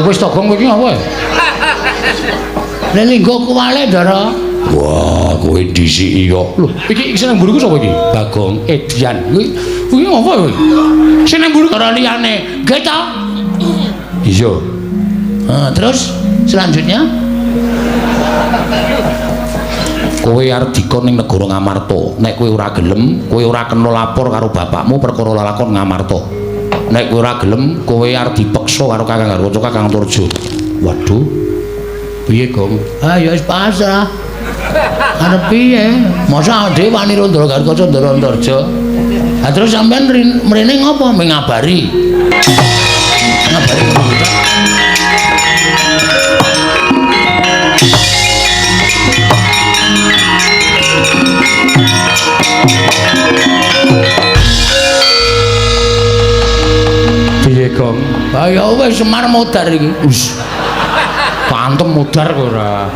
Wis to Gong iki apa? Lah linggo kuwale Ndara. Wah, kowe disiki kok. Lho, iki sing mburiku sapa iki? Bagong Edian. Kuwi apa kowe? Sing mburiku ora liyane. Nggih ta? Iya. Terus selanjutnya kowe arep dikon ning negara Ngamarta. Nek kowe ora gelem, kowe ora kena lapor karo bapakmu perkara lakon Ngamarta. Nek kowe ora gelem, kowe arep dipeksa karo Kakang Garwaca Kakang Turjo. Waduh. Piye, Gong? Ya wis pasrah. Arep piye? Masa dhewe wani Ndara Garwaca Ndara Antarja. Terus sampean mrene ngopo? Ngabari. Ngabari kita. Piye, Gong? Ya wis Semar modar iki. Wis. Pantem modar kok ora.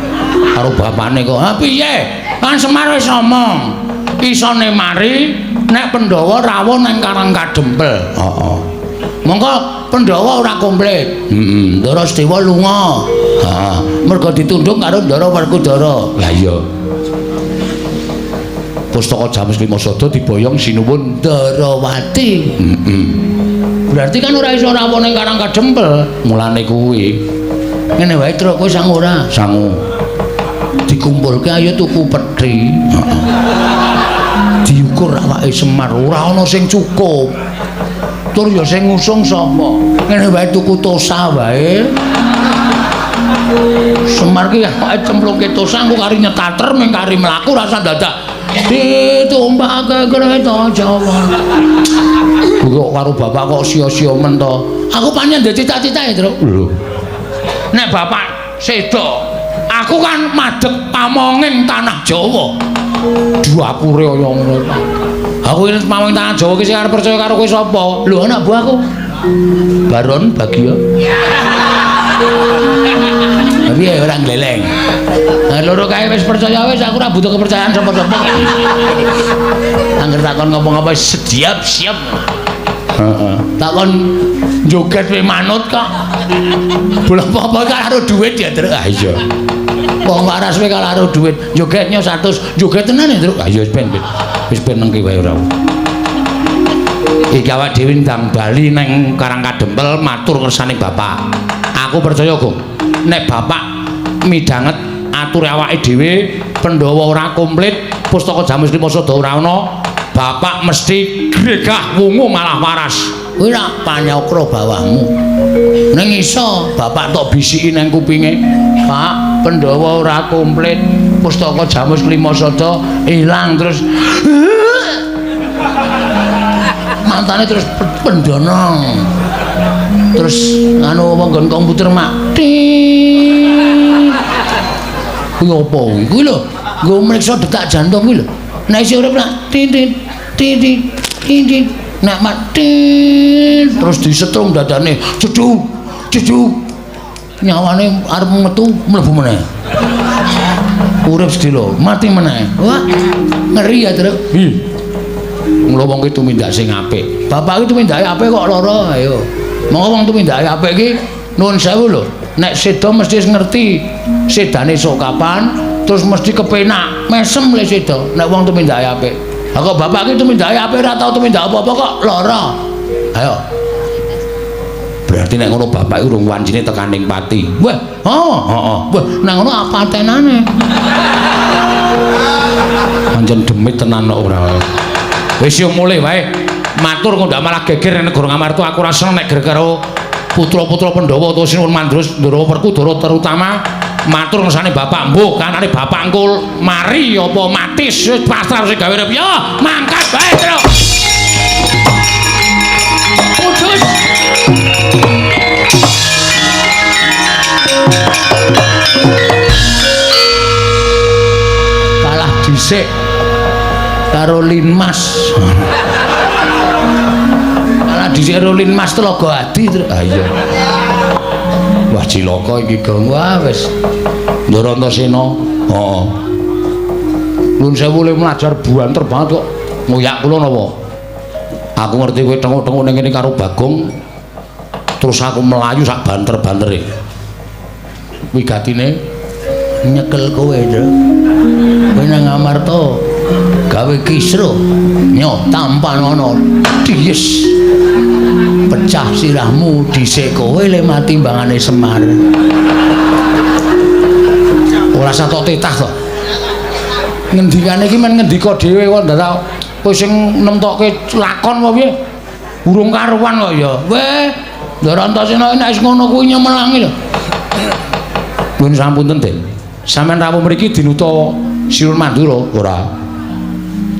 Karo bapakne kok. Piye? Kan Semar wis ngomong. Isone mari nek Pandhawa rawuh nang Karang Kadempel. Heeh. Monggo Pandhawa ora komplit. Ndara Sedewa lunga. Mergo ditunduk karo Ndara Werkudara. Lah iya. Pustaka Jamus Klimasada diboyong sinuwun Ndarawati. Berarti kan ora iso rawuh ning Karang Kadempel. Mulane kuwi. Ngene wae truk kowe sang ora? Sangu. Dikumpulke ayo tuku pethi. Diukur awake Semar ora ana sing cukup. Tur ya sing ngusung sapa? Ngene wae tuku tosa wae. Semar ki awake cemplungke tosa engko kari nyetater ming kari mlaku rasa dadak ditumpake kereta Jawa. Kok karo bapak kok sia-sia men to. Aku pancen ndek cita-citae, Tru. Lho. Nek bapak sedo, aku kan madhep pamonging tanah Jawa. Duapure kaya ngono. Aku ini pamonging tanah Jawa ki sing arep percaya karo kowe sapa? Lho anak buahku. Baron Bagio. Tapi ya ora gleleng. Nah, loro kae wis percaya wis aku ora butuh kepercayaan sapa-sapa. Angger takon ngapa-ngapa siap. Takon joget we manut kok. Bola apa kan karo duit ya, Truk. Ah iya. Wong waras we karo duit, jogetnya 100, joget tenan ya, Truk. Ah iya wis ben nengki wae ora. Iki awak dhewe ndang bali nang Karang Kadempel matur kersane bapak. Aku percaya, Gong. Nek bapak midhanget ature awake dhewe Pandhawa ora komplit, Pustaka Jamus Klimasada ora ana, bapak mesti gregah wungu malah waras. Kuwi rak panyokra bawahmu. Ning iso bapak tok bisiki nang kupinge, Pak, Pandhawa ora komplit, Pustaka Jamus Klimasada ilang terus matane terus pendana. Terus anu nggon komputer mati. Kuwi apa kuwi lho? Nggo mriksa detak jantung kuwi lho. Nek isih urip nak titit. Nek mati terus disetrum dadane. Ceduk. Nyawane arep metu mlebu meneh. Urip sedilo, mati meneh. Wah, ngeri ya, Truk. Mula wong ki tumindak sing apik. Bapak ki tumindake apik kok lara, ayo. Monggo wong tumindake apik ki nuwun sewu lho. Nek sedo mesti ngerti sedane sok kapan, terus mesti kepenak, mesem le sedo. Nek wong tumindake apik. Lah kok bapak ki tumindake apik ora tau tumindak apa-apa kok lara. Ayo. Berarti nek ngono bapak iku urung wancine tekaning pati. Wah, heeh. Wah, nek ngono apa tenane? Pancen demit tenan kok ora. Wis yo mulih wae. Matur kok ndak malah geger nek Negara Ngamarta aku ora seneng nek geger karo putra-putra Pandhawa utawa Sinuwun Mandros Ndara Werkudara terutama matur ngersane bapak mbuh kanane bapak engko mari apa mati wis pasrah sing gawe urip yo mangkat bae Truk. Putus. Kalah dhisik karo Linmas. Kalah dhisik karo Linmas Telaga Adi. Ah iya. Wah cilaka iki, Gong. Wah wis. Ndara Antasena. Heeh. Nuwun sewu le mlajar buanter banget kok. Ngoyak kula napa? Aku ngerti kowe tengok-tengok ning kene karo Bagong. Terus aku melayu sak banter-bantere. Wigatine nyekel kowe, Nduk. Kowe nang Amarta gawe kisruh nyok tampan ana dies pecah sirahmu dhisik kowe le mati mbangane Semar. Ora satok tetah to. Ngendikane iki men ngendika dhewe kok ndak kowe sing nemtokke lakon apa piye? Urung karuan kok ya. Weh, Ndarantasena nek wis ngono kuwi nyemelangi lho. Nuwun sampun Den. Sampeyan rawuh mriki dinuta Sirun Mandura ora?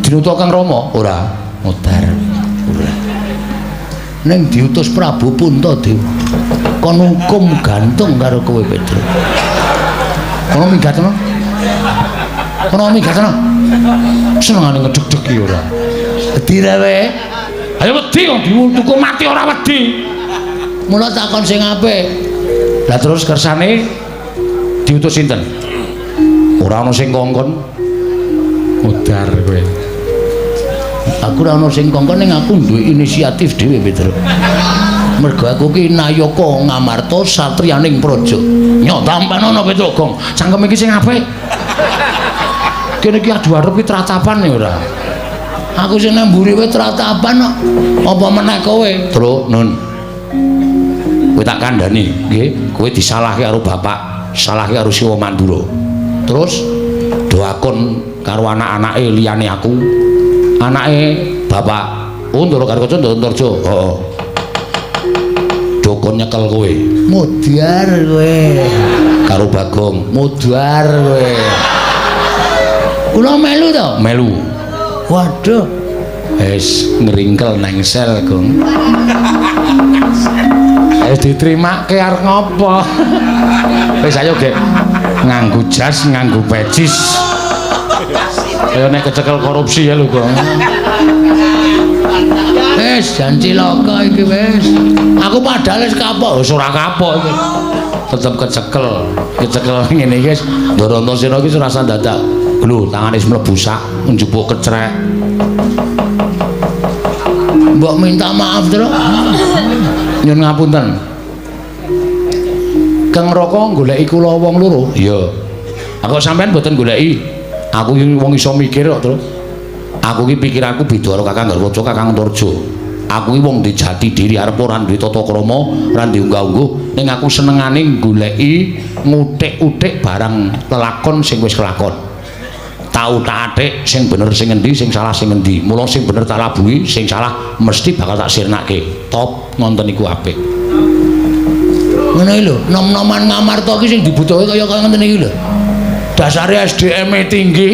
Dinuta Kang Rama ora? Modar. Ora. Ning diutus Prabu Puntadewa. Kon hukum gantung karo kowe Pedro. Kono minggatno? Kono minggatno? Senengane ngedeg-deg iki ora. Wedi rewe. Ayo wedi kok diutuku mati ora wedi. Mula takon sing apik. Lah terus kersane diutus sinten? Ora ana sing kongkon. Modar kowe. Aku ora ana sing kongkon ning aku duwe inisiatif dhewe, Pedro. Mergo aku ki Nayaka Ngamarta satriyaning praja. Nyok tampan ana Pedro Gong. Cangkem iki sing apik. Kene iki adu arep ki tratapan ya ora. Aku sing nang mburi kowe tratapan kok. Apa meneh kowe? Tru, Nun. Kowe tak kandhani, nggih. Kowe disalahke karo bapak, salahke karo Siwa Mandura. Terus doakon karo anak-anake liyane aku. Anake bapak Ndara Karkaca Ndarantarja. Heeh. Dokon nyekel kowe. Mudhar kowe. Karo Bagong, mudhar kowe. Kula melu to? Melu. Waduh. Wis ngringkel nang sel, Gong. Wis diterimake arep ngopo? Wis ayo, Gek. Nganggo jas, nganggo pecis. Kaya nek kecekel korupsi ya lho, Gong. Wis jan cilaka iki wis. Aku padahal wis kapok, wis ora kapok iki. Tetep kecekel. Kecekel ngene iki wis Ndarantasena iki rasa dadak. Lho, tangane wis mlebu sak njupuk kecrek. Mbok minta maaf, Tru. Nyun ngapunten. Kang Raka goleki kula wong loro. Iya. Aku sampean mboten goleki. Aku iki wong iso mikir kok, Tru. Aku iki pikiranku beda karo Kakang Garwaca, Kakang Antarja. Aku iki wong di jati diri arep ora duwe tata krama, ora diunggah-ungguh, ning aku senengane goleki ngutik-utik barang lelakon sing wis kelakon. Tau tak atik sing bener sing endi, sing salah sing endi. Mula sing bener tak labuhi, sing salah mesti bakal tak sirnake. Top ngonten iku apik. Ngono iki lho, nom-noman Ngamarta iki sing dibutuhke kaya ngoten iki lho. Dasare SDM-e tinggi.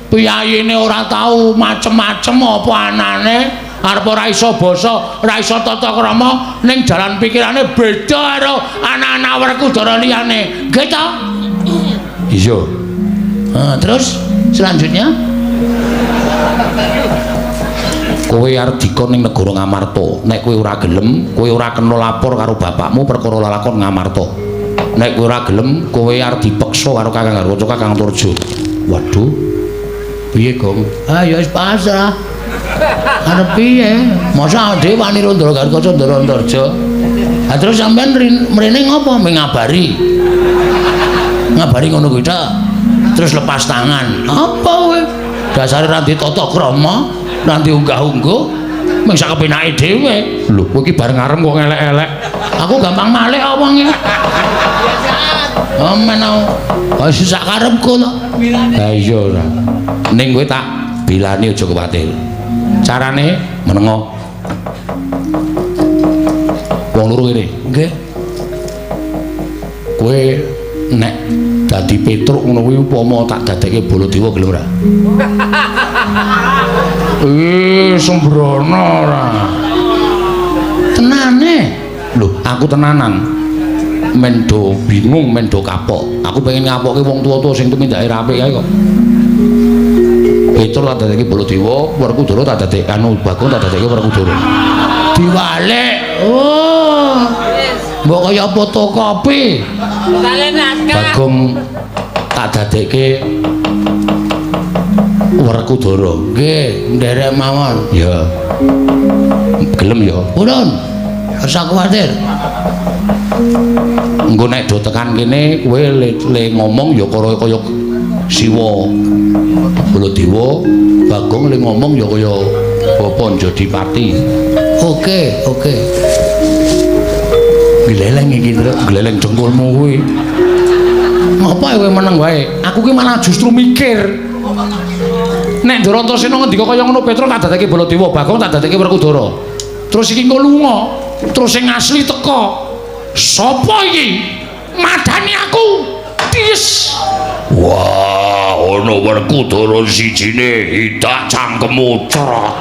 Piyayine ora tau macem-macem apa anane, arep ora iso basa, ora iso tata krama, ning jalan pikirane beda karo anak-anak Werkudara liyane. Nggih to? Iya. Terus selanjutnya kowe arep dikon ning negara Ngamarta. Nek kowe ora gelem, kowe ora kena lapor karo bapakmu perkara lalakon Ngamarta. Nek kowe ora gelem, kowe arep dipeksa karo Kakang Garwaca, Kakang Antarja. Waduh. Piye, Gong? Ah ya wis pasrah. Arep piye? Masa dhewe wani Ndara Karkaca Ndarantarja. Ha terus sampean mrene ngopo? Ngabari. Ngabari ngono kuwi ta. Terus lepas tangan. Apa kowe? Dasare ra ditata krama, ra diunggah-ungguh, mung sak kepenake dhewe. Lho, kowe iki bareng arep kok elek-elek. Aku gampang malih kok wonge. Oh menau. Wis sak karepku to. Ha iya ora. Ning kowe tak bilani aja kuwatir. Carane menengo. Wong loro ngene. Nggih. Kowe nek dadi Petruk ngono kuwi upama tak dadekke Baladewa gelem ora? Sembrono ora. Tenane. Lho, aku tenanan. Mendo bingung, mendo kapok. Aku pengen ngapokke wong tuwa-tuwa sing tumindake apik ae kok. Petruk tak dadekke Baladewa, Werkudara tak dadekke Bagong tak dadekke Werkudara. Diwalek. Oh. Mbok kaya fotokopi. Bagong tak dadekke Werkudara. Nggih, nderek mawon. Ya. Gelem ya. Purun. Rasa kuwatir. Engko nek do tekan kene kowe le ngomong ya kaya Siwa Baladewa, Bagong le ngomong ya kaya Bapak Jodipati. Oke. Gleleng iki, gleleng jengkulmu kuwi. Ngapa kowe meneng wae? Aku ki malah justru mikir. Nek Darantasena ngendika kaya ngono Petruk tak dadekke Baladewa, Bagong tak dadekke Werkudara. Terus iki engko lunga, terus sing asli teka. Sapa iki? Madani aku. Tis. Wah, ana Werkudara sijine hidak cangkemmu cerot.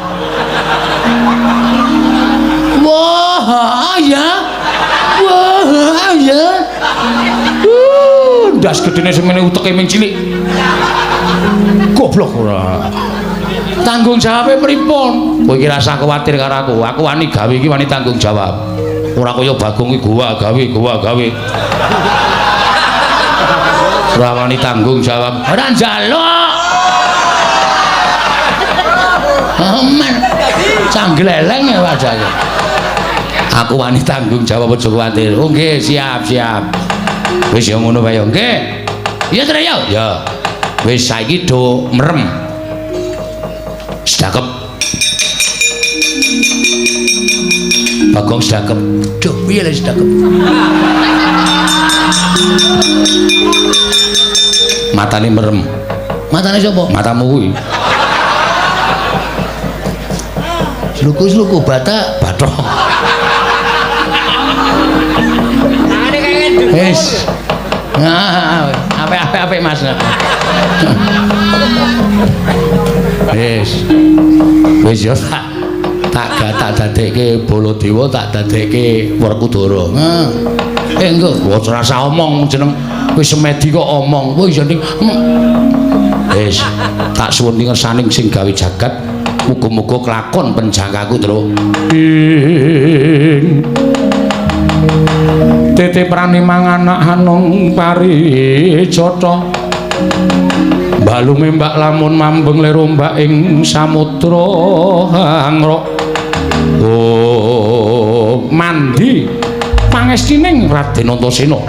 Wah, ya. Ndas gedene semene uteke ming cilik. Goblok ora. Tanggung jawabe pripun? Kowe iki rasa kuwatir karo aku. Aku wani gawe iki wani tanggung jawab. Ora kaya Bagong iki gua gawe. Ora wani tanggung jawab. Ora njaluk. Aman. Canggleleng ya wajake. Aku wani tanggung jawab aja kuwatir. Oh nggih, siap. Wis ya ngono wae nggih. Iya to ya? Ya. Wis saiki do merem. Sedakep. Bagong sedakep. Duh, piye lek sedakep? Matane merem. Matane sapa? Matamu kuwi. Sluku bathok. Wis. Nah, apik Mas. Wis ya tak dadekke Baladewa, tak dadekke Werkudara. Engko ora rasa omong jeneng wis semedi kok omong. Wis ya ning. Wis tak suwun ngersaning sing gawe jagat. Muga-muga kelakon penjangkaku terus. Tete prani manganak hanung paricata. Balume mbak lamun mambeng le rombak ing samudra hangrok. Oh, mandi pangestining Raden Antasena.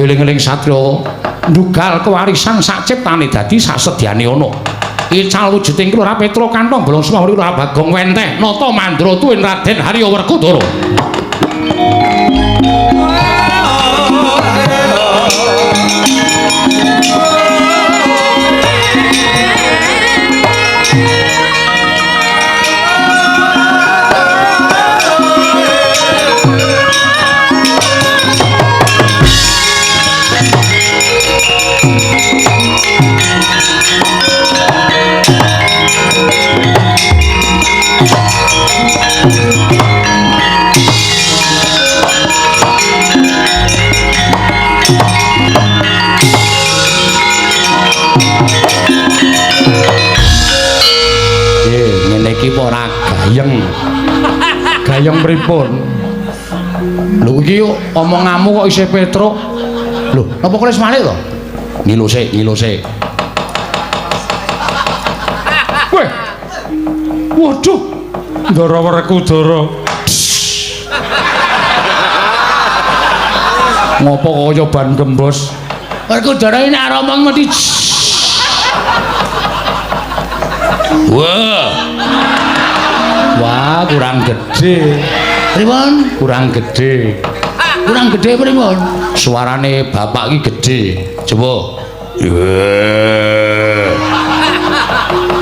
Eling-eling satriya ndugal kewarisan sak ciptane dadi sasedyane ana. Ical wujuding Kelurahan Petruk kantong bolong semua Kelurahan Bagong Wenteh nata mandra tuwin Raden Harya Werkudara. Gayeng pripun? Lho iki omonganmu kok isih Petruk. Lho, napa kowe wis malih to? Ngilu sik. Weh. Waduh. Ndara Werkudara. Ngopo kaya ban gembos? Werkudara ini arep omong mesti. Wah, kurang gede. Pripun? Kurang gede. Kurang gede pripun? Suarane bapak iki gede. Coba.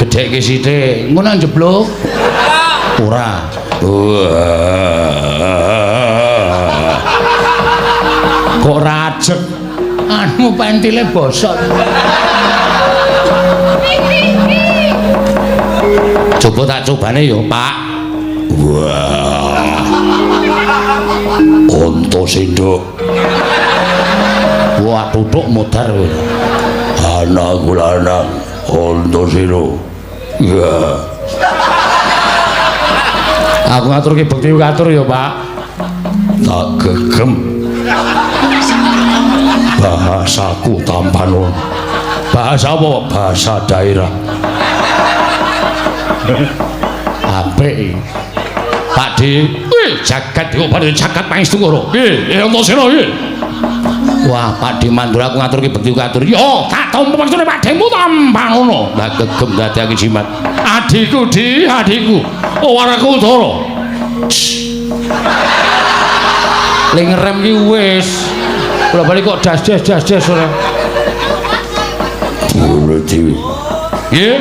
Gede ki sithik. Ngono njebluk. Ora. Kok rajeg. Anu pentile bosok. Coba tak cobane yo, Pak. Wah. Antasena. Wah, tutuk modar kowe. Anak lanang Antasena. Ya. Aku ngaturke bekti katur yo, Pak. Tak gegem. Bahasaku tampan. Bahasa apa? Bahasa daerah. Apik. Pakde, jagat diobat jagat pangestu karo. Nggih, Antasena nggih. Wah, Pakde mandur aku ngaturke bekti katur. Yo, tak tampa maksudne Pakdemu tampan ngono. Lah gegem dadake jimat. Adikku, adikku. Waraku Udara. Le ngerem ki wis. Kula bali kok das ora. Bolo Dewi. Nggih.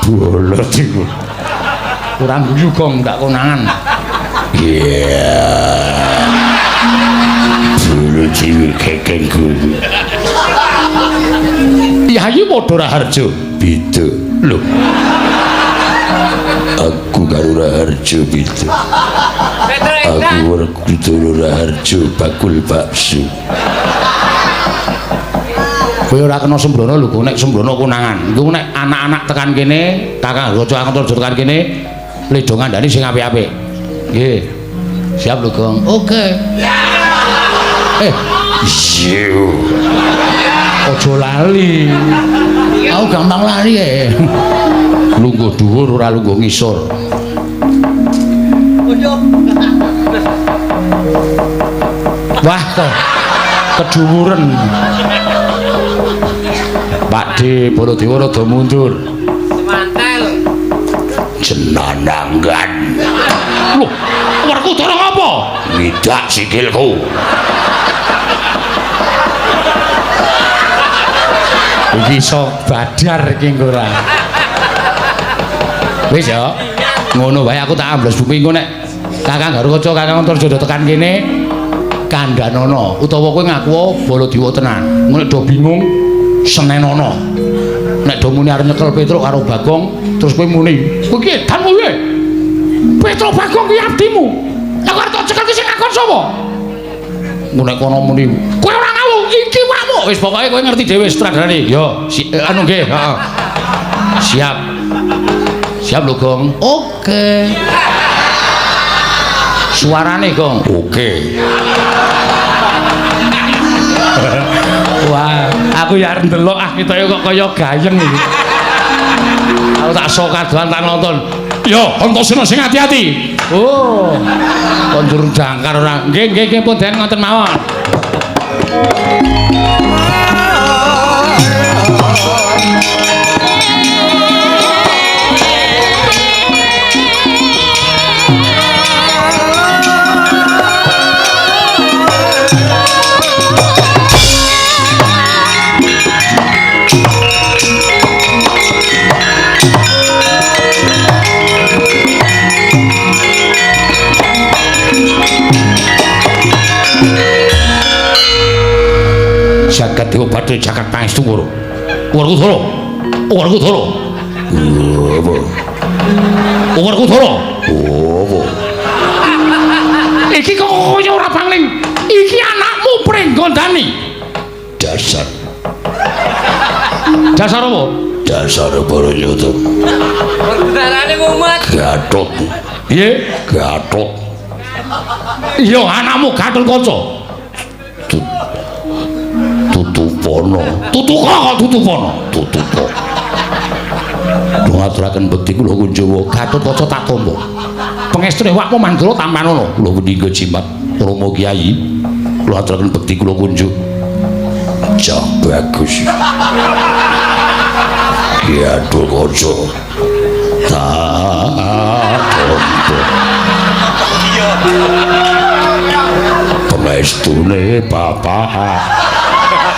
Bolo Dewi. Kurang guyu gong gak konangan. Iya. Bolo Dewi kekengku. Yayu padha Raharja. Beda. Lho. Aku karo Raharja beda. Aku Werkudara Raharja bakul bakso. Kowe ora kena sembrono lho, nek sembrono konangan. Iku nek anak-anak tekan kene, Kakang Raja Antarja tekan kene, ledho ngandani sing apik-apik. Nggih. Siap lho, Gong. Oke. Ziu. Aja lali. Aku gampang lali ya. Lungguh dhuwur ora lungguh ngisor. Wah kok kedhuwuren. Pakde Baladewa rada mundur. Semantel. Jenanangan. Loh, Werkudara ngapa? Ngidak sikilku. Iki iso badar iki ora. Wis ya. Ngono wae aku tak ambles bumi engko nek Kakang Garukaca Kakang Antarja tekan kene kandhanono utawa kowe ngaku Baladewa tenan. Ngono do bingung senenono. Nek do muni arep nyekel Petruk karo Bagong terus kowe muni, "Kowe ki edan kowe." Petruk Bagong kuwi abdimu. Nek arep tak cekel ki sing ngakon sapa? Nek kono muni, "Kowe ora ngawu, iki wamu." Wis pokoke kowe ngerti dhewe sutradarane. Yo, anu nggih, heeh. Siap. Siap lho, Gong. Oke. Suarane, Gong. Oke. Wah, aku ya arep ndelok ketoke kok kaya gayeng iki. Aku tak sok kadoan tak nonton. Yo, Antasena sing ati-ati. Oh. Kondur jangkar ora. Nggih, pun den ngoten mawon. Jagat diobat jagat pangestu karo. Werkudara. Werkudara. Apa? Werkudara. Apa? Iki kok kaya ora pangling. Iki anakmu Pringgondani. Dasar. Dasar apa? Dasar Baranyata. Werkudarane mumet. Gatot. Piye? Gatot. Iya anakmu Gatotkaca. Tutupono. Tutupono. Ngaturaken bekti kula Kunjawa Gatotkaca tak tampa. Pangestune wakmu Mandura tampanono. Kula punika jimat Rama Kyai. Kula aturaken bekti kula Kunja. Cah bagus. Gatotkaca. Tak tampa. Pangestune bapak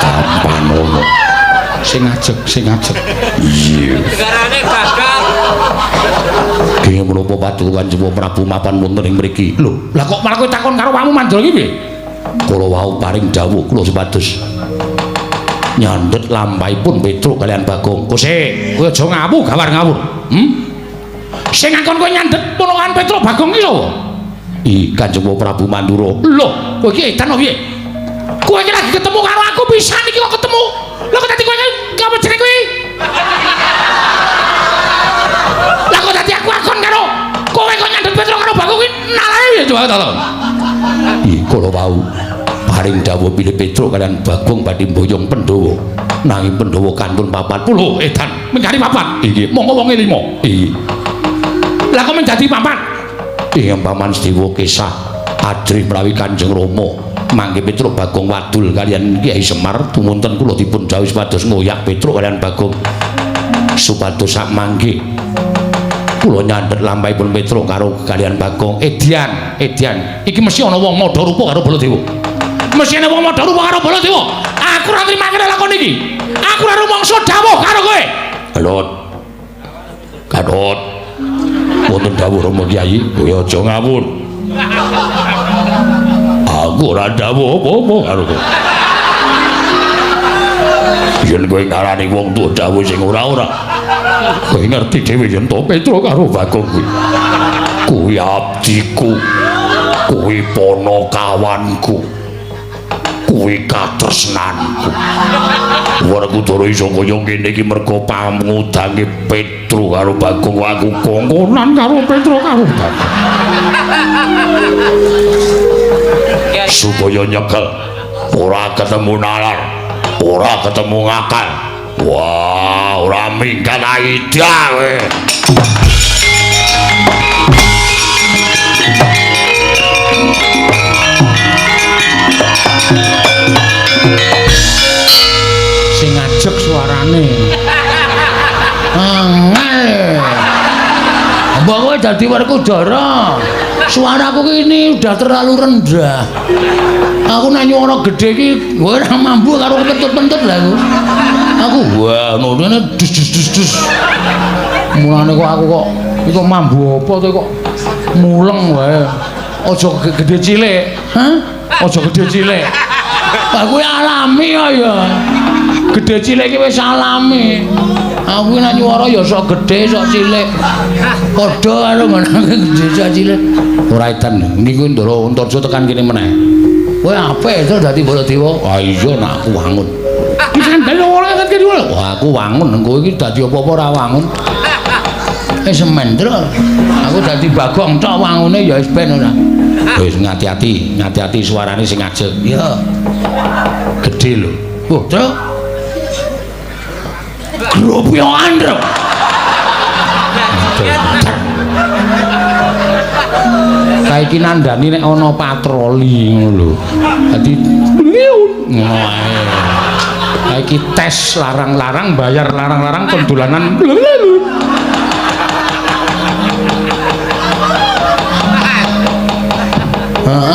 tampanono. Sing ajeg. Iya. Negarane gagal. Ki menapa padukan Jawa Prabu mapan wonten ing mriki. Lho, lah kok malah kowe takon karo wamu Mandura iki piye? Kula wau paring dawuh kula supados nyandet lampahipun Petruk kalian Bagong. Kose, kowe aja ngawu gawar ngawur. Sing ngakon kowe nyandet ponokan Petruk Bagong iki sapa? Kanjeng Prabu Mandura. Lho, kowe iki edan piye? Kowe iki lagi ketemu karo aku pisan iki kok ketemu. Lha kok dadi kowe apa jeneng kowe? Lah kok dadi aku akon karo kowe kok nyandet Petruk karo Bagong kuwi nalane piye coba ta? Kula wau paring dawuh pilih Petruk kalian Bagong badhe mboyong Pandhawa. Nanging Pandhawa kantun 40 edan mengkari papat. Iki monggo wonge 5. Lah kok menjadi papat? ing paman Sedewa Kesah adrih menawi Kanjeng Rama mangke Petruk Bagong wadul kalian Kyai Semar tumunten kula dipun dawuh supados ngoyak Petruk kalian Bagong supados sak mangke kula nyandhet lampahipun Petruk karo kalian Bagong. Edian iki mesti ana wong madha rupa karo Baladewa. Mesti ana wong madha rupa karo Baladewa. Aku ora trima kene lakon iki. Aku ora rumangsa dawuh karo kowe. Gadot. Wonten dawuh Rama Kyai, kowe aja ngawur. Aku ora dawuh apa-apa karo kowe. Yen kowe ngarani wong tuwa dawuh sing ora-ora. Kowe ngerti dhewe yen to Petruk karo Bagong kuwi. Kuwi abdiku. Kuwi ponokawanku. Kuwi katresnanku. Werkudara iso kaya ngene iki mergo pamudange Petruk karo Bagong. Aku kongkonan karo Petruk karo Bagong. Supaya nyekel ora ketemu nalar, ora ketemu ngakal. Wah, ora minggat aida kowe. Sing ajeg suarane. Angel. Mbok kowe dadi Werkudara. Suaraku ini udah terlalu rendah. Aku nek nyuara gedhe iki ora mampu karo kentut-kentut lha aku. Aku wah ngono dus. Mulane kok aku kok iku mambu apa to kok muleng wae. Aja gedhe cilik, Aja gedhe cilik. Lah kuwi alami ya. Gedhe cilik iki wis alami. Aku nek nyuara ya sok gedhe sok cilik. Padha karo ngono gedhe sok cilik. Ora edan niku Ndara Antarja tekan kene meneh. Kowe apik to dadi Baladewa? Ah iya nak aku wangun. Iki sandal ora kan kene. Wah aku wangun kowe iki dadi apa-apa ora wangun. Semendra. Aku dadi Bagong tok wangune ya wis ben ora. Wis ngati-ati suarane sing ajeg. Iya. Gedhe lho. Oh, Truk. Gropyo andro. Saiki nandani nek ana patroli ngono lho. Dadi ngono ae. Saiki tes larang-larang bayar larang-larang pendulanan.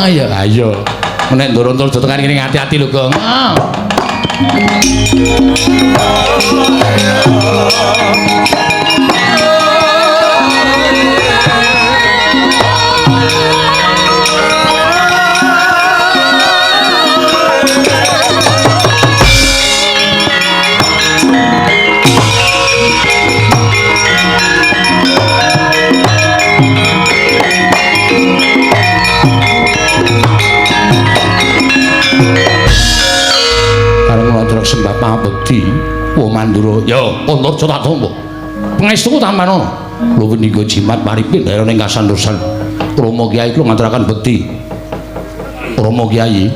Ya ayo. Nek Ndara Antarja tekan kene ngati-ati lho, Gong. Sembah pabekti wa Mandura ya Antarja tak tampa pangestu tampanono lho menika jimat maripin daerah ning kasantosan Rama Kyai kula ngaturaken bekti Rama Kyai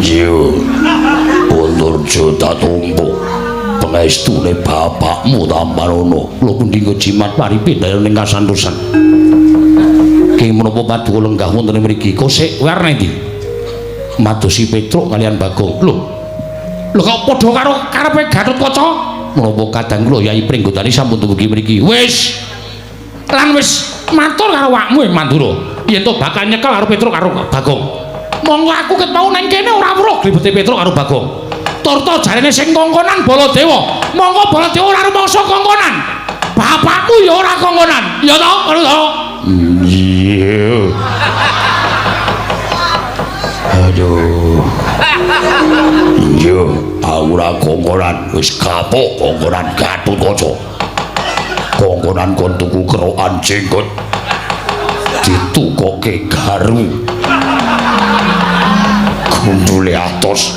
yo Antarja tak tampa pangestune bapakmu tampanono lho menika jimat maripin daerah ning kasantosan ki menapa paduka lenggah wonten mriki kosek warna ndi madosi Petruk kalian Bagong. Lho kok padha karo karepe Gatotkaca? Menapa kadang kula Yai Pringgotani sampun dumugi mriki. Wis. Lan wis matur karo awakmu Mandura. Yen to bakal nyekel karo Petruk karo Bagong. Monggo aku ket mau nang kene ora weruh glebete Petruk karo Bagong. Turta jarene sing kongkonan Baladewa. Monggo Baladewa ora rumangsa kongkonan. Bapakmu ya ora kongkonan. Ya to? Ngono to? Iya. Aduh. Yo, aku ora kongkonan, wis kapok kongkonan Gatotkaca. Kongkonan kon tuku kerokan jenggot. Ditukoke garu. Gundule atos.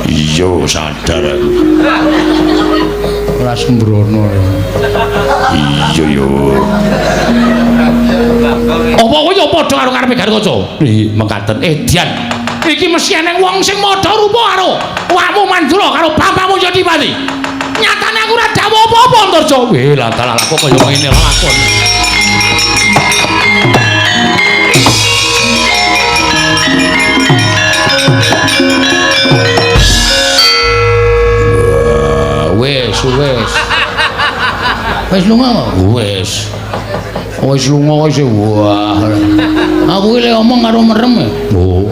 Iya sadar aku. Ora sembrono. Iya yo. Apa kowe yo padha karo karepe Gatotkaca? Nggih, mekaten. Dian. Iki mesti eneng wong sing padha rupa karo awakmu Mandura karo bapakmu Yadipati. Nyatane aku ora dawuh apa-apa Antarja. Weh lah dalah kok kaya ngene lakon. Wes. Wes lunga. Wes. Wes lunga wis wah. Aku iki ngomong karo merem. Oh.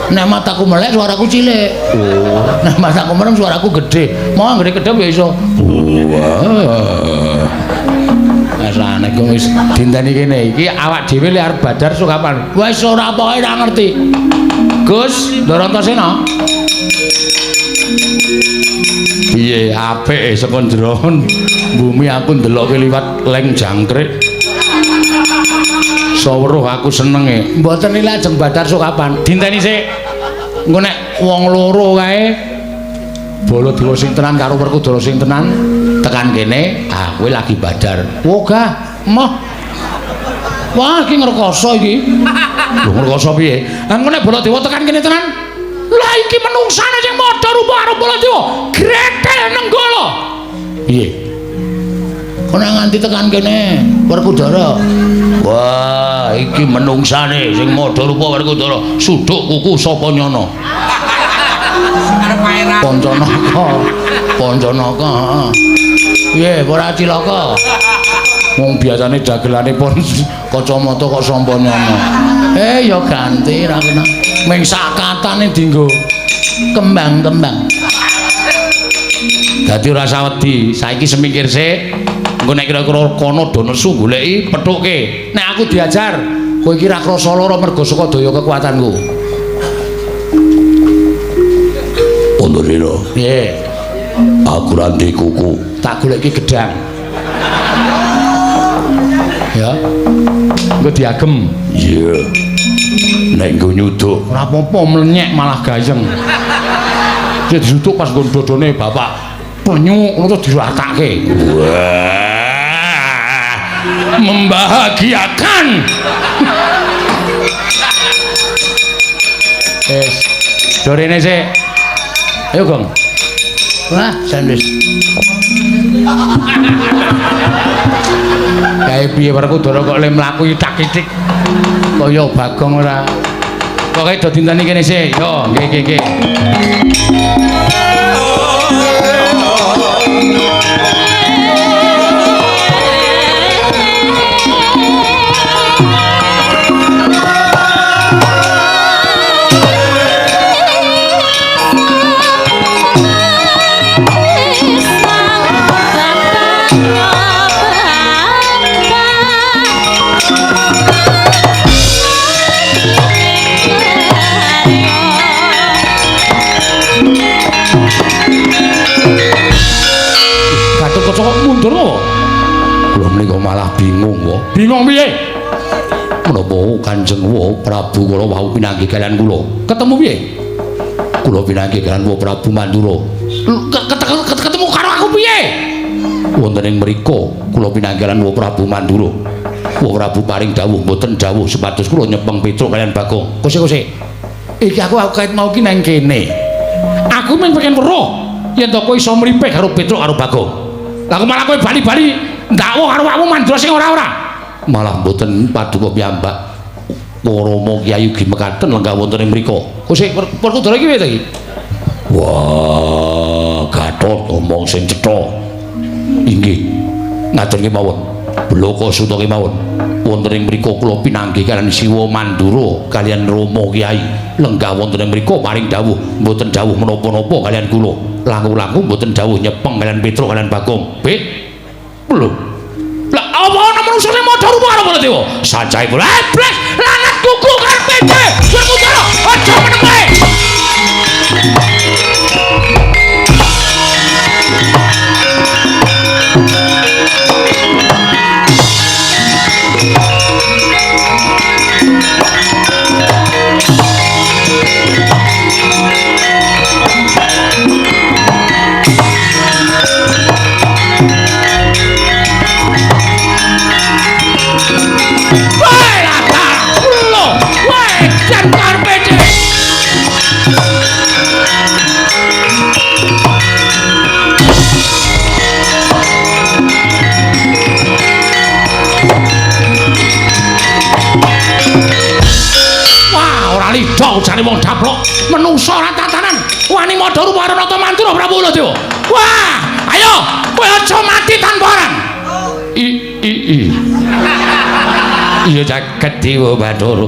Nek mataku melek suaraku cilik. Oh. Nek mataku merem suaraku gede. Mau anggere kedep ya iso. Wah. Asane kok wis dinteni kene iki awak dhewe le arep badar sok kapan? Wis ora pokoke ora ngerti. Gus, Darantasena. Piye apik saka ndron bumi aku ndeloke liwat leng jangkrik. Saweruh aku senenge. Mboten iki lajeng badar sok kapan? Dinteni sik. Engko nek wong loro kae Baladewa sing tenan karo Werkudara sing tenan tekan kene, ah kowe lagi badar. Wogah, moh. Wah, iki ngrekoso iki. Lho ngrekoso piye? Engko nek Baladewa tekan kene tenan, lah iki menungsane sing padha rupa karo Baladewa. Gretel nenggala. Piye? Kok nek nganti tekan kene Werkudara. Wah, iki menungsane sing padha rupa Werkudara. Suduk kuku sapa nyono? Pancanaka. Piye ora cilaka? Wong biasane dagelane pun kacamata kok sampanyono. Ya ganti ra kena. Ming sakatane dienggo kembang-kembang. Dadi ora usah wedi, saiki semikir sik. Engko nek kira-kira kono do nesu goleki pethuke. Nek aku diajar, kowe iki ra krasa lara mergo saka daya kekuatanku. Pondorena. Piye? Aku ra ndek kuku. Tak goleki gedang. Ya. Engko diagem. Iya. Nek nggo nyuduk ora apa-apa mlenyek malah gayeng. Sing disuduk pas nggo dodone bapak penyuk terus diratake. Wah. Membahagiakan. Dorene sik. Ayo, Gong. Wah, sandwich. Kae piye Werkudara kok le mlaku itak-itik kaya Bagong ora. Pokoke do dinteni kene sik. Yo, nggih. Mundur apa? Kula menika malah bingung kok. Bingung piye? Menapa Kanjeng Prabu kula wau pinanggih kalian kula? Ketemu piye? Kula pinanggih kalian Prabu Mandura. Ketemu karo aku piye? Wonten ing mriku kula pinanggih kalian Prabu Mandura. Prabu paring dawuh mboten dawuh supados kula nyepeng Petruk kalian Bagong. Kose. Iki aku kait mau ki nang kene. Aku mung pengen weruh yen to kowe iso mripih karo Petruk karo Bagong. Lah malah kowe bali-bali ndakwa karo awakmu Mandura sing ora-ora. Malah mboten paduka piyambak. Rama Kyai ugi mekaten lenggah wonten ing mriku. Kosek Werkudara iki piye to iki? Wah, Gatot omong sing cetha. Inggih. Ngatur kemawon. Bloko Suta kemawon. Wonten ing mriku kula pinanggih kalian Siwa Mandura kalian Rama Kyai lenggah wonten ing mriku paring dawuh mboten dawuh menapa-napa kalian kula. Langkung-langkung mboten dawuh nyepeng kalian Petruk kalian Bagong. Pit. Lho. Lah apa ana manungsa sing padha rupa karo Baladewa? Sancahe kula blek lanat kuku karpete. Werkudara aja menenge. ujane wong daplok menungso ora tatanan wani madha rupa Ranata Mantura Prabu Baladewa. Wah, ayo kowe aja mati tanpa aran. Ya jagat Dewa Bathara.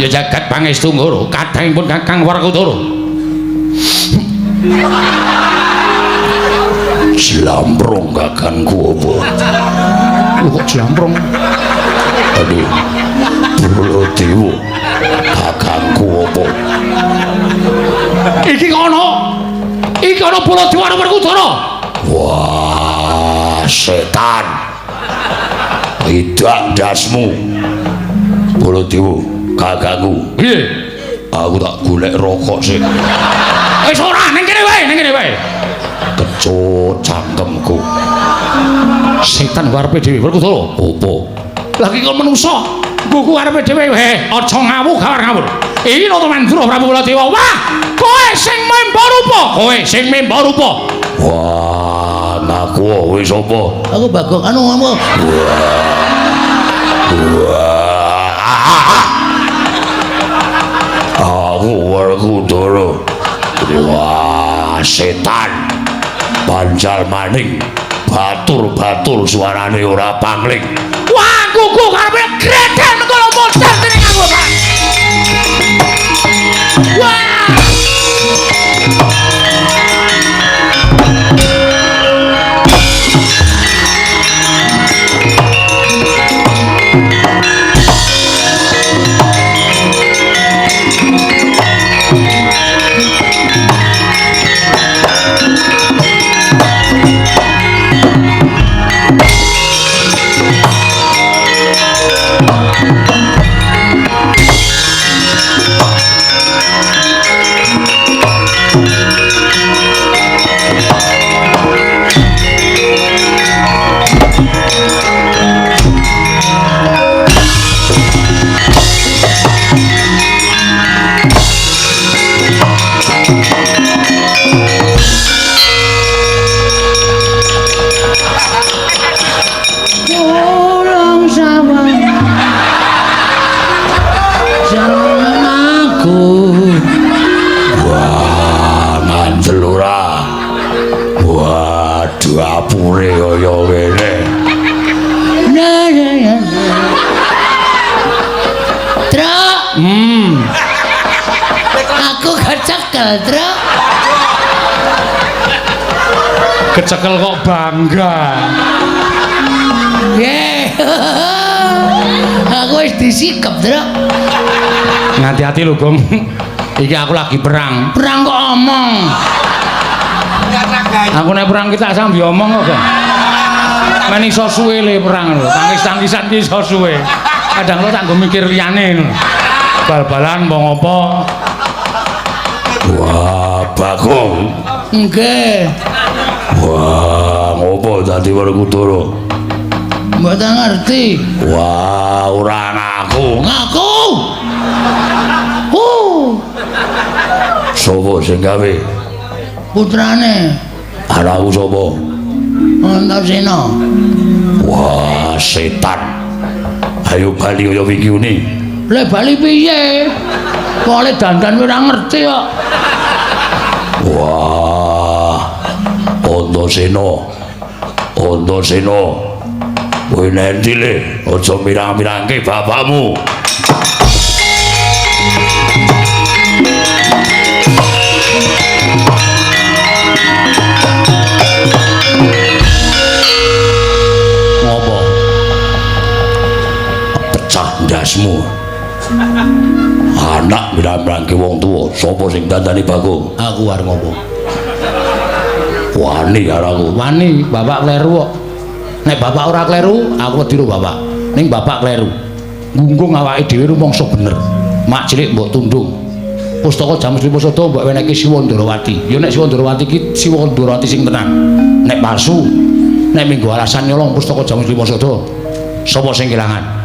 Ya jagat Pangestu Ngara, kadangipun Kakang Werkudara. Jlamprong kakangku apa? Kok jlamprong? Aduh. Baladewa. Kakangku apa? Iki kono. Iki ana Baladewa karo Werkudara. Wah, setan. Idak dasmu. Baladewa, kakangku. Piye? Aku tak golek rokok sik. Wis ora, ning kene wae, Kecut cangkemku. Setan karepe dhewe Werkudara. Opo? Lagi kon menungso. Buku karepe dhewe. Aja ngawur ngawur. Iki Ranata Mantura Prabu Baladewa. Wah, kowe sing memba rupa. Wah, ngaku wis apa? Aku Bagong ngomong. Aku Werkudara. Wah, setan. Panjal maning. Batur-batur suarane ora pangling. Wah, kuku karepe greden kala modal dening aku, Pak. Wah! Apure kaya ngene. Truk. Aku kecekel, Truk. Kecekel kok bangga. Aku wis disikep, Truk. Hati-hati lho, Gong. Iki aku lagi perang. Perang kok omong. Aku nek perang kita sampe omong kok, Gong. Men iso suwe le perang lho. Tangis-tangisan ki iso suwe. Kadang lo tak nggo mikir liyane lho. Bal-balan mbong apa? Wah, Bagong. Nggih. Wah, ngopo dadi Werkudara? Mboten ngerti. Wah, ora ngaku. Ngaku. Sopo sing gawe? Putrane. Anakku sapa? Antasena. Wah, setan. Ayo bali kaya wingi uni. Lah bali piye? Kok dandan ora ngerti kok. Wah. Antasena. Antasena. Kowe nendi le? Aja mirang-mirangke bapakmu. Ndasmu anak mirang-mirangke wong tuwa sapa sing dandani Bagong? Aku arep ngopo? Wani karo aku. Wani, bapak kleru kok. Nek bapak ora kleru, aku wedi karo bapak. Ning bapak kleru. Gunggung awake dhewe rumangsa bener. Mak cilik mbok tundung. Pustaka Jamus Liposada mbok wenehke Siwa Ndarawati. Ya nek Siwa Ndarawati iki Siwa Ndarawati sing tenan. Nek palsu, nek minggu alasan nyolong Pustaka Jamus Liposada, sapa sing kelangan?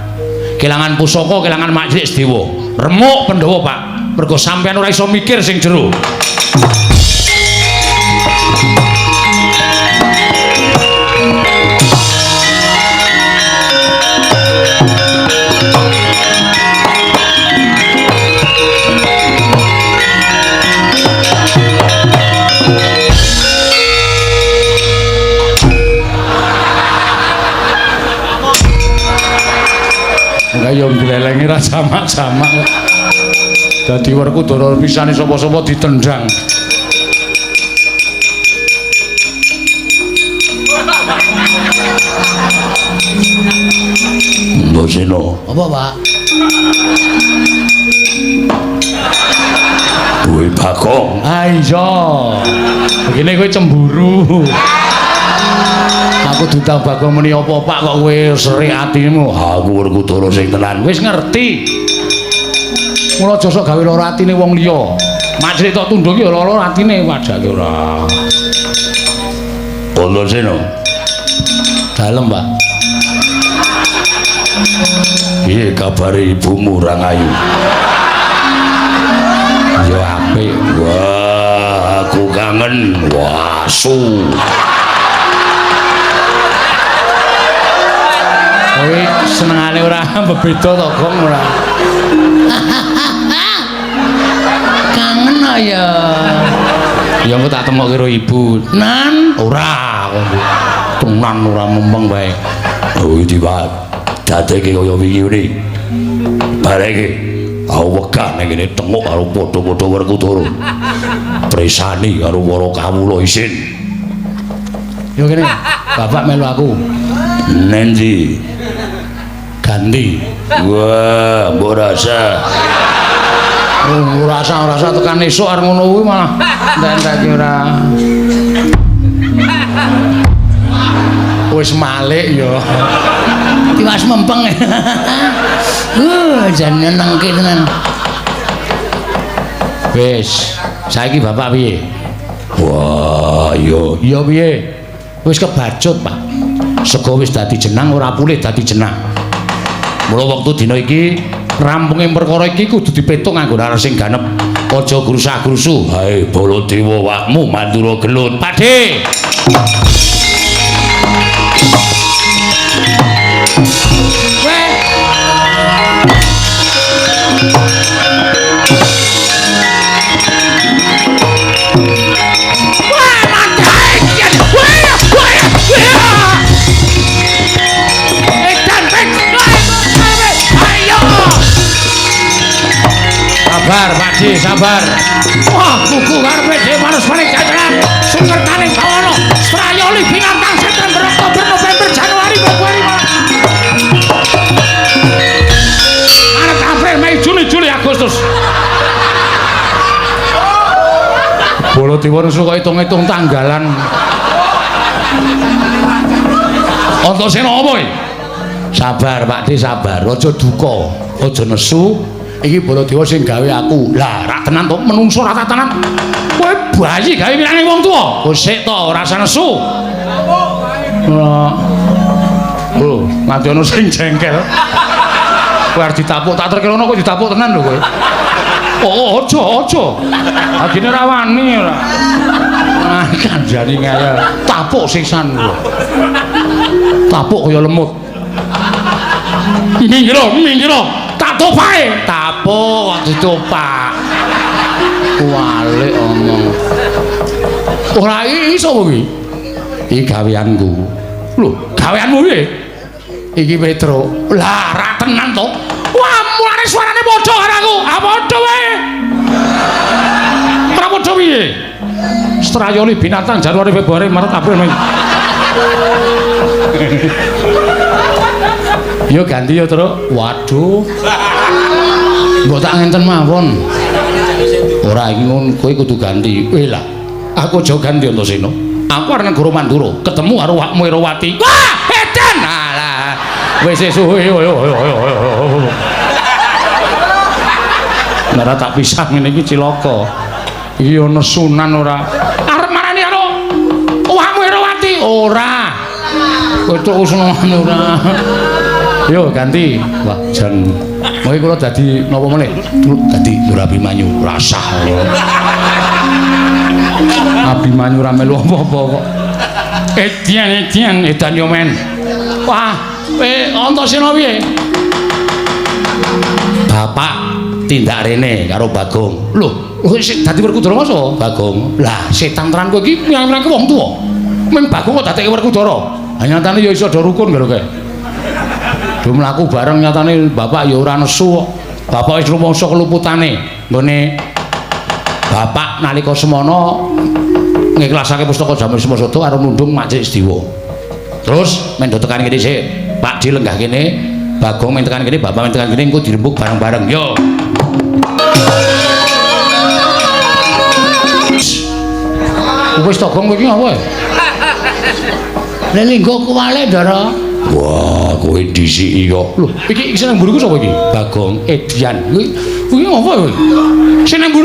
Kelangan pusaka, kelangan Majelis Dewa. Remuk Pandhawa, Pak. Mergo sampean ora iso mikir sing jero. Kaya nglelengi ra jamak-jamak. Dadi Werkudara pisane sapa-sapa ditendang. Mboseno. Apa, Pak? Duwe Bagong. Ah iya. Begini kowe cemburu. Aku dudang Bagong muni apa Pak kok kowe serik atimu. Aku Werkudara sing tenan. Wis ngerti. Mula aja sok gawe lara atine wong liya. Maksud tok tunduk ya lara atine wajake ora. Mboseno. Dalem, Pak. Piye kabare ibumu Rangayu? Ya apik. Wah, aku kangen. Wasu. Kowe senengane ora bebeda to, Gong ora? Kangen ya. Ya engko tak temok karo ibu. Nan, ora kowe. Tenan ora mempeng bae. Oh, iki Pak. Dadeke kaya wingi ngene. Bareke aku wegah ning kene tengok karo padha-padha Werkudara. Presani karo para kawula isin. Yo kene, Bapak melu aku. Nendi? Ganti. Wah, mbok rasa. Oh, rasa tekan esuk arep ngono kuwi malah entek-entek ora. Wis malik ya. Tiwas mempeng. Jan nyenengke tenan. Wis, saiki Bapak piye? Wah, iya piye? Wis kebacut, Pak. Sego wis dadi jenang ora pulih dadi jenang. Mula wektu dina iki rampunge perkara iki kudu dipetung nganggo nalar sing ganep. Aja grusah-grusu. Hae Baladewa wakmu mandura gelut. Pakde. Sabar, Pakde, sabar. Wah, buku karepe dhewe manus paling jajaran. Sungertaning bawana, Strayoli binatang September, Oktober, November, Januari, Februari, Maret, April, Mei, Juni, Juli, Agustus. Baladewa nesu kok hitung-hitung tanggalan. Antasena apa iki? Sabar, Pakde, sabar. Aja duka, aja nesu. Iki Baladewa sing gawe aku. Lah, ra tenan to menungso ra tenan. Kowe bayi gawe pirane wong tuwa. Oh, sik to, ora usah nesu. Oh, nganti ono sing jengkel. Kowe arep ditapuk, tak terkelono kok ditapuk tenan lho kowe. Oh, aja. Agine ra wani ora. Ah, kanjani ngaya. Tapuk sisan lho. Tapuk kaya lemut. Minggir. Tak topae. Tapuk kok ditopak. Walik omong. Ora iso kuwi. Iki gaweanku. Lho, gaweanmu piye? Iki Petro. Lah, ra tenan to. Wah, mulane suarane padha karo aku. Ah, padha wae. Ora padha piye? Strayoli binatang Januari, Februari, Maret, April, Mei. Yo ganti yo, Truk. Waduh. Mbok tak ngenten mawon. Ora iki ngono, kowe kudu ganti. Lah, aku aja ganti Antasena. Aku arep negara Mandura, ketemu karo wakmu Erawati. Wah, edan. Alah. Wis suwe. Ora tak pisah ngene iki cilaka. Iki ana sunan ora. Arep marani karo wakmu Erawati. Ora. Kowe tok usunan ora. Yo ganti. Wah, jan Moe kula dadi napa meneh? Dadi Nur Abimanyu rasah. Abimanyu ra melu apa-apa kok. Etian edan yo men. Wah, Antasena piye? Bapak tindak rene karo Bagong. Lho, sing dadi Werkudara masa Bagong. Lah, setan tenan kowe iki nyang-nyang wong tuwa. Men Bagong kok dadekke Werkudara. Nyatane ya iso do rukun karo kowe. do mlaku bareng nyatane bapak ya ora nesu kok. Bapak wis rumangsa keluputane nggone bapak nalika semana ngiklasake pustaka Jamur Semosada karo nundung Macik Sediwa. Terus men do tekan kene sik. Pak Di lenggah kene, Bagong men tekan kene, bapak men tekan kene engko dirembuk bareng-bareng. Yo. Wis to Gong iki apa? Lelinggo kuwale Ndara. Wah, kowe disiki kok. Lho, iki seneng mburu ku sapa iki? Bagong Edian. Kuwi apa kowe? Seneng mburu